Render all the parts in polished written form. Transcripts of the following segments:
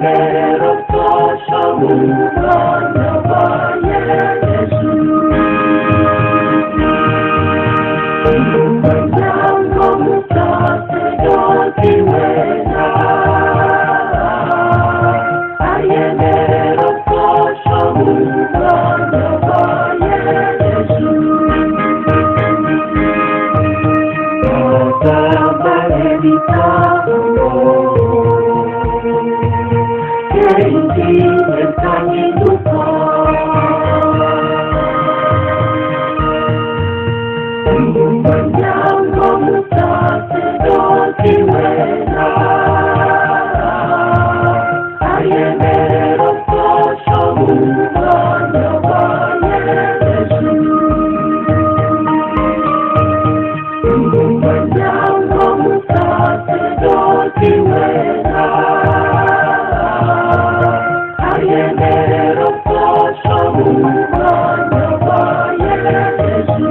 yemeroposho mu mwanya wa Yesu. Umuryango musaserodoti wera ayemeroposho mu mwanya wa Yesu. Umuryango musaserodoti wera ayemeroposho mu mwanya wa Yesu. Umuryango musaserodoti wera ayemeroposho mu mwanya wa Yesu.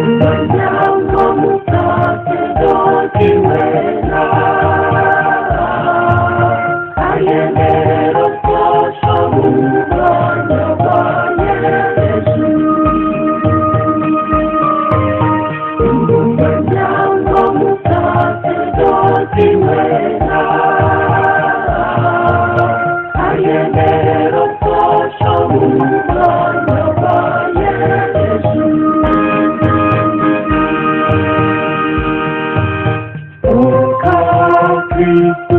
Umuryango musaserodoti wera ayemeroposho mu mwanya wa Yesu. Umuryango musaserodoti wera ayemeroposho mu mwanya wa Yesu. Kristu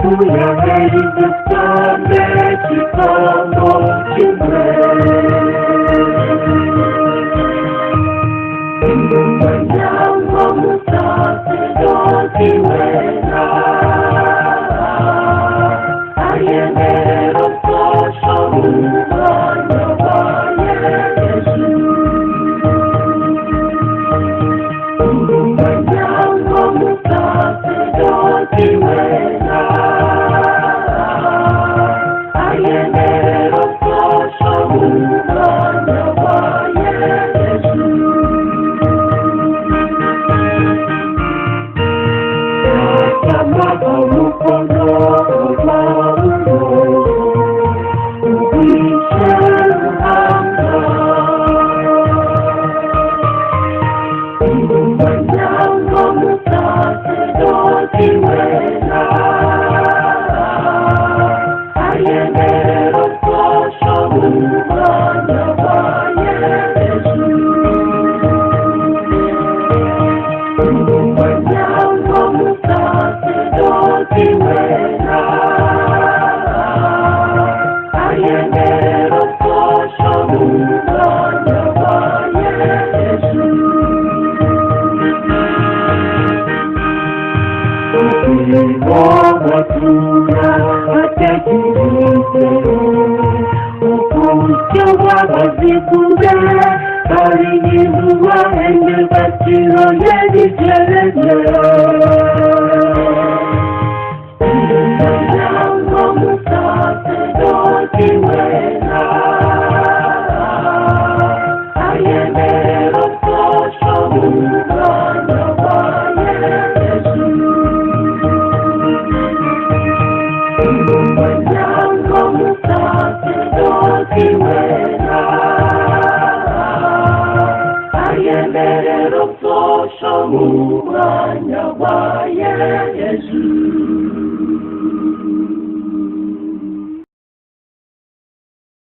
uyaherize cyane kitambo kimwe. Umuryango musaserodoti wera ayemeroposho mu mwanya wa Yesu. Umuryango musaserodoti wera ayemeroposho mu mwanya wa Yesu. Yakamaba umukono w'Pawulo uwishe ruhanga. Umuryango musaserodoti wera ayemeroposho mu mwanya wa Yesu. Umuryango musaserodoti wera ayemeroposho mu mwanya wa Yesu. Wabatura bategereje ukuryo babaziguze bari izuba ende bakiro yebigereze. Umuryango musaserodoti wera ayemeroposho mu mwanya wa Yesu. Umuryango musaserodoti wera ayemeroposho mu mwanya wa Yesu.